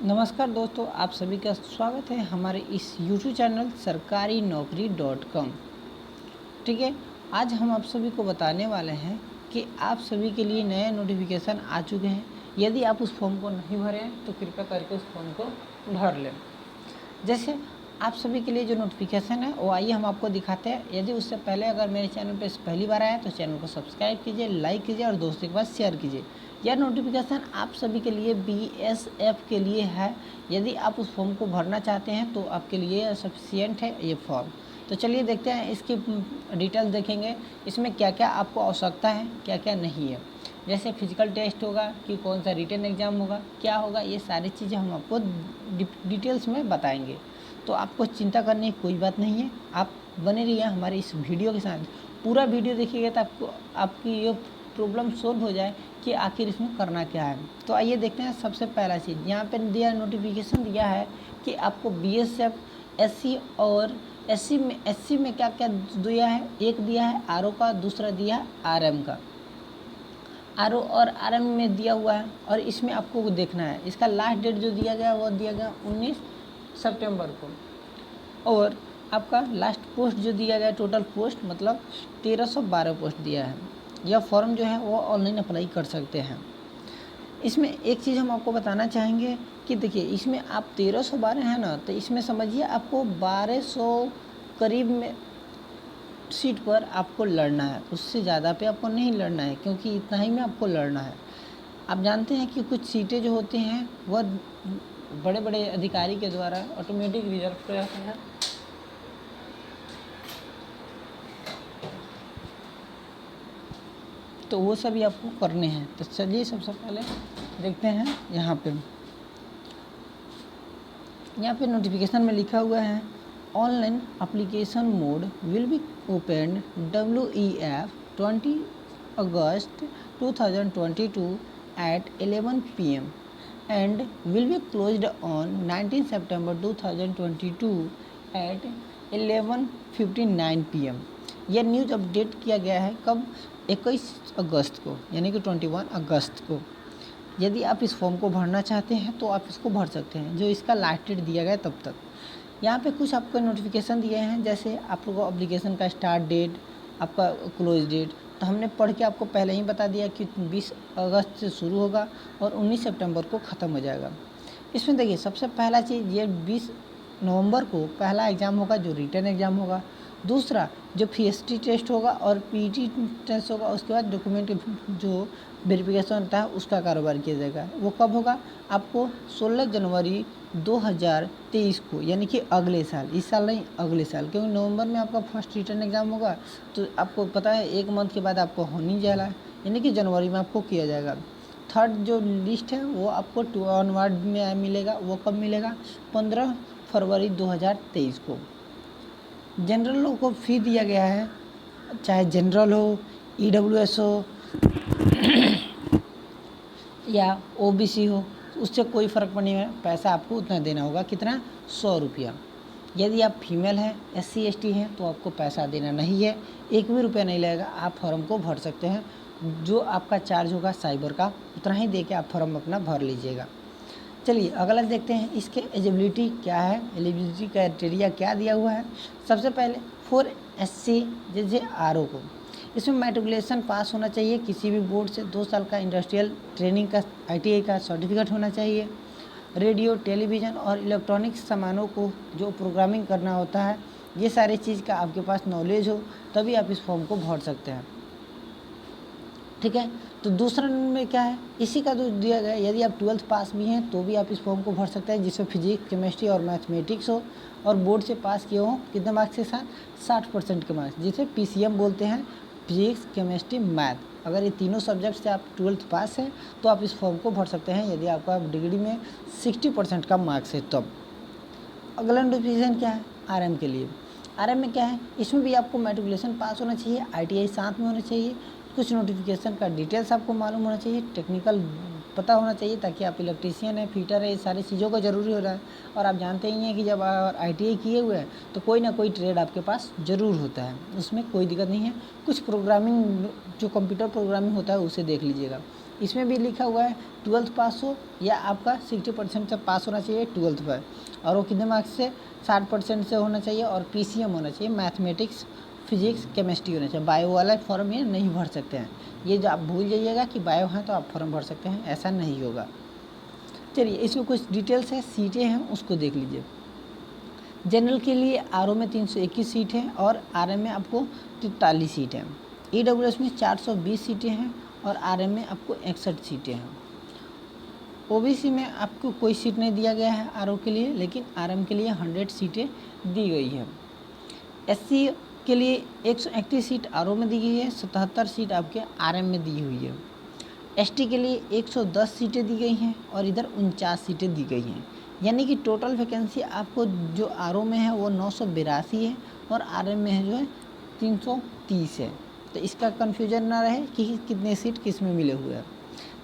नमस्कार दोस्तों, आप सभी का स्वागत है हमारे इस YouTube चैनल सरकारी नौकरी .com। ठीक है, आज हम आप सभी को बताने वाले हैं कि आप सभी के लिए नए नोटिफिकेशन आ चुके हैं। यदि आप उस फॉर्म को नहीं भरे हैं तो कृपया करके उस फॉर्म को भर लें। जैसे आप सभी के लिए जो नोटिफिकेशन है वो आइए हम आपको दिखाते हैं। यदि उससे पहले अगर मेरे चैनल पर पहली बार आया तो चैनल को सब्सक्राइब कीजिए, लाइक कीजिए और दोस्तों के पास शेयर कीजिए। यह नोटिफिकेशन आप सभी के लिए BSF के लिए है। यदि आप उस फॉर्म को भरना चाहते हैं तो आपके लिए सफिशिएंट है ये फॉर्म। तो चलिए देखते हैं, इसकी डिटेल्स देखेंगे, इसमें क्या क्या आपको आवश्यकता है, क्या क्या नहीं है। जैसे फिजिकल टेस्ट होगा कि कौन सा रिटन एग्ज़ाम होगा, क्या होगा, ये सारी चीज़ें हम आपको डिटेल्स में बताएंगे। तो आपको चिंता करने की कोई बात नहीं है, आप बने रहिए हमारे इस वीडियो के साथ। पूरा वीडियो देखिएगा तो आपको आपकी ये प्रॉब्लम सोल्व हो जाए कि आखिर इसमें करना क्या है। तो आइए देखते हैं। सबसे पहला चीज़ यहाँ पे दिया नोटिफिकेशन दिया है कि आपको BSF SC और SC में क्या क्या दिया है। एक दिया है RO का, दूसरा दिया है RM का। RO और RM में दिया हुआ है और इसमें आपको देखना है। इसका लास्ट डेट जो दिया गया वो दिया गया 19 सितंबर को। और आपका लास्ट पोस्ट जो दिया गया, टोटल पोस्ट मतलब 1312 पोस्ट दिया है। यह फॉर्म जो है वो ऑनलाइन अप्लाई कर सकते हैं। इसमें एक चीज़ हम आपको बताना चाहेंगे कि देखिए, इसमें आप 1312 है ना, तो इसमें समझिए आपको 1200 करीब में सीट पर आपको लड़ना है। उससे ज़्यादा पे आपको नहीं लड़ना है, क्योंकि इतना ही में आपको लड़ना है। आप जानते हैं कि कुछ सीटें जो होती हैं वह बड़े बड़े अधिकारी के द्वारा ऑटोमेटिक रिजर्व कर जाते हैं। तो वो सभी आपको करने हैं। तो चलिए सबसे पहले देखते हैं। यहाँ पे नोटिफिकेशन में लिखा हुआ है, online application mode will be open WEF 20 August 2022 at 11 PM and will be closed on 19 September 2022 at 11:59 PM। यह न्यूज़ अपडेट किया गया है कब? 21 अगस्त को, यानी कि 21 अगस्त को। यदि आप इस फॉर्म को भरना चाहते हैं तो आप इसको भर सकते हैं, जो इसका लास्ट डेट दिया गया तब तक। यहाँ पे कुछ आपको नोटिफिकेशन दिए हैं, जैसे आप लोगों को एप्लीकेशन का स्टार्ट डेट, आपका क्लोज डेट। तो हमने पढ़ के आपको पहले ही बता दिया कि 20 अगस्त से शुरू होगा और 19 सितंबर को ख़त्म हो जाएगा। इसमें देखिए, सबसे पहला चीज़ ये 20 नवंबर को पहला एग्ज़ाम होगा जो रिटन एग्ज़ाम होगा। दूसरा जो PST टेस्ट होगा और PET टेस्ट होगा। उसके बाद डॉक्यूमेंट जो वेरिफिकेशन होता है उसका कारोबार किया जाएगा। वो कब होगा? आपको 16 जनवरी 2023 को, यानी कि अगले साल, इस साल नहीं अगले साल, क्योंकि नवंबर में आपका फर्स्ट रिटर्न एग्ज़ाम होगा। तो आपको पता है 1 मंथ के बाद आपको होने जा रहा है, यानी कि जनवरी में आपको किया जाएगा। थर्ड जो लिस्ट है वो आपको 2 ऑनवर्ड में मिलेगा। वो कब मिलेगा? 15 फरवरी 2023 को। जनरल लोगों को फी दिया गया है, चाहे जनरल हो, EWS हो या OBC हो, उससे कोई फ़र्क नहीं है। पैसा आपको उतना देना होगा। कितना? 100 रुपया। यदि आप फीमेल हैं, SC ST हैं तो आपको पैसा देना नहीं है, 1 भी रुपया नहीं लगेगा। आप फॉर्म को भर सकते हैं। जो आपका चार्ज होगा साइबर का, उतना ही दे के आप फॉर्म अपना भर लीजिएगा। चलिए अगला देखते हैं, इसके एलिजिबिलिटी क्या है, एलिजिबिलिटी क्राइटेरिया क्या दिया हुआ है। सबसे पहले फॉर SC जैसे RO को, इसमें मैट्रिकुलेशन पास होना चाहिए किसी भी बोर्ड से, 2 साल का इंडस्ट्रियल ट्रेनिंग का ITI का सर्टिफिकेट होना चाहिए। रेडियो, टेलीविज़न और इलेक्ट्रॉनिक सामानों को जो प्रोग्रामिंग करना होता है, ये सारी चीज़ का आपके पास नॉलेज हो, तभी आप इस फॉर्म को भर सकते हैं। ठीक है। तो दूसरा में क्या है, इसी का जो दिया गया, यदि आप 12th पास भी हैं तो भी आप इस फॉर्म को भर सकते हैं, जिसमें फिजिक्स, केमिस्ट्री और मैथमेटिक्स हो और बोर्ड से पास किए हों। कितने मार्क्स के साथ? 60% के मार्क्स, जिसे PCM बोलते हैं, फिजिक्स, केमिस्ट्री, मैथ। अगर ये तीनों सब्जेक्ट से आप 12th पास हैं तो आप इस फॉर्म को भर सकते हैं, यदि आपका डिग्री में 60% का मार्क्स है तब। अगला नोटिफिकेशन क्या है? RM के लिए। RM में क्या है, इसमें भी आपको मैट्रिकुलेशन पास होना चाहिए, ITI साथ में होना चाहिए। कुछ नोटिफिकेशन का डिटेल्स आपको मालूम होना चाहिए, टेक्निकल पता होना चाहिए, ताकि आप इलेक्ट्रीशियन है, फिटर है, ये सारी चीज़ों का ज़रूरी हो रहा है। और आप जानते ही हैं कि जब आप ITI किए हुए हैं तो कोई ना कोई ट्रेड आपके पास ज़रूर होता है, उसमें कोई दिक्कत नहीं है। कुछ प्रोग्रामिंग जो कंप्यूटर प्रोग्रामिंग होता है उसे देख लीजिएगा। इसमें भी लिखा हुआ है 12th पास हो या आपका 60% से पास होना चाहिए 12th पर, और वो कितने मार्क्स से 60% से होना चाहिए, और PCM होना चाहिए, मैथमेटिक्स फिजिक्स केमिस्ट्री होना चाहिए। बायो वाला फॉर्म ये नहीं भर सकते हैं, ये जो आप भूल जाइएगा कि बायो है तो आप फॉर्म भर सकते हैं, ऐसा नहीं होगा। चलिए इसमें कुछ डिटेल्स है, सीटें हैं उसको देख लीजिए। जनरल के लिए RO में 321 सीट है और RM में आपको 43 सीट है। EWS में 420 सीटें हैं और RM में आपको 61 सीटें हैं। OBC में आपको कोई सीट नहीं दिया गया है RO के लिए, लेकिन RM के लिए 100 सीटें दी गई है। SC के लिए 131 सीट RO में दी गई है, 77 सीट आपके RM में दी हुई है। ST के लिए 110 सीटें दी गई हैं और इधर 49 सीटें दी गई हैं, यानी कि टोटल वैकेंसी आपको जो RO में है वो 982 है और RM में है जो है 330 है। तो इसका कन्फ्यूजन ना रहे कि कितने सीट किस में मिले हुए हैं।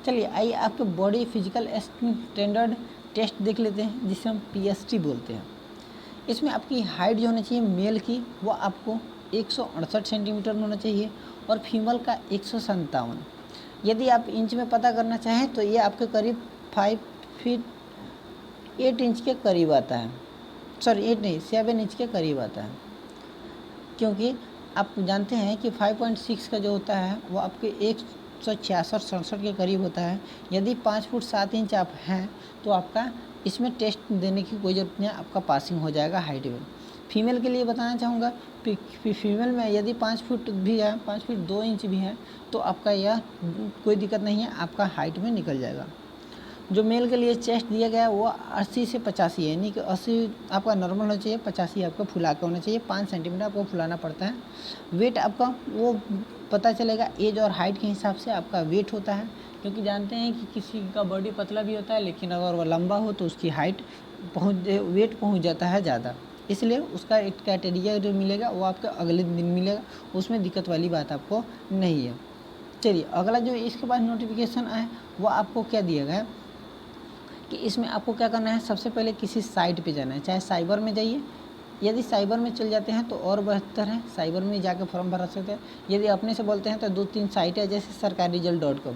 चलिए आइए आपके बॉडी फिजिकल स्टैंडर्ड टेस्ट देख लेते हैं, जिसे हम PST बोलते हैं। इसमें आपकी हाइट जो होनी चाहिए मेल की वो आपको 168 सेंटीमीटर होना चाहिए और फीमेल का 157। यदि आप इंच में पता करना चाहें तो ये आपके करीब 5 फीट 8 इंच के करीब आता है, सॉरी 8 नहीं 7 इंच के करीब आता है, क्योंकि आप जानते हैं कि 5.6 का जो होता है वो आपके 166-67 के करीब होता है। यदि 5 फुट 7 इंच आप हैं तो आपका इसमें टेस्ट देने की कोई ज़रूरत नहीं है, आपका पासिंग हो जाएगा हाइट में। फीमेल के लिए बताना चाहूँगा, फीमेल में यदि 5 फुट भी है, 5 फीट 2 इंच भी है तो आपका यह कोई दिक्कत नहीं है, आपका हाइट में निकल जाएगा। जो मेल के लिए चेस्ट दिया गया है वो 80 से 85 है, यानी कि 80 आपका नॉर्मल होना चाहिए, 85 आपका फुला के होना चाहिए, 5 सेंटीमीटर आपको फुलाना पड़ता है। वेट आपका वो पता चलेगा एज और हाइट के हिसाब से आपका वेट होता है, क्योंकि जानते हैं कि किसी का बॉडी पतला भी होता है लेकिन अगर वो लंबा हो तो उसकी हाइट वेट पहुँच जाता है ज़्यादा, इसलिए उसका एक क्राइटेरिया जो मिलेगा वो आपको अगले दिन मिलेगा, उसमें दिक्कत वाली बात आपको नहीं है। चलिए अगला जो इसके बाद नोटिफिकेशन आए वो आपको क्या दिया गया कि इसमें आपको क्या करना है, सबसे पहले किसी साइट पे जाना है, चाहे साइबर में जाइए, यदि साइबर में चल जाते हैं तो और बेहतर है, साइबर में जाकर फॉर्म भरा सकते हैं। यदि अपने से बोलते हैं तो 2-3 साइट है, जैसे सरकारीरिजल्ट.com,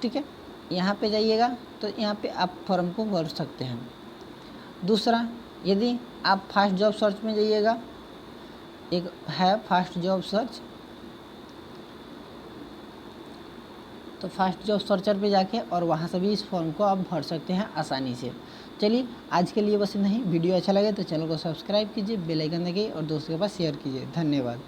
ठीक है, यहाँ पे जाइएगा तो यहाँ पे आप फॉर्म को भर सकते हैं। दूसरा, यदि आप फास्ट जॉब सर्च में जाइएगा, एक है फास्ट जॉब सर्च, तो फास्ट जॉब सर्चर पे जाके और वहाँ से भी इस फॉर्म को आप भर सकते हैं आसानी से। चलिए आज के लिए बस इतना ही। वीडियो अच्छा लगे तो चैनल को सब्सक्राइब कीजिए, बेल आइकन दबाइए और दोस्तों के पास शेयर कीजिए। धन्यवाद।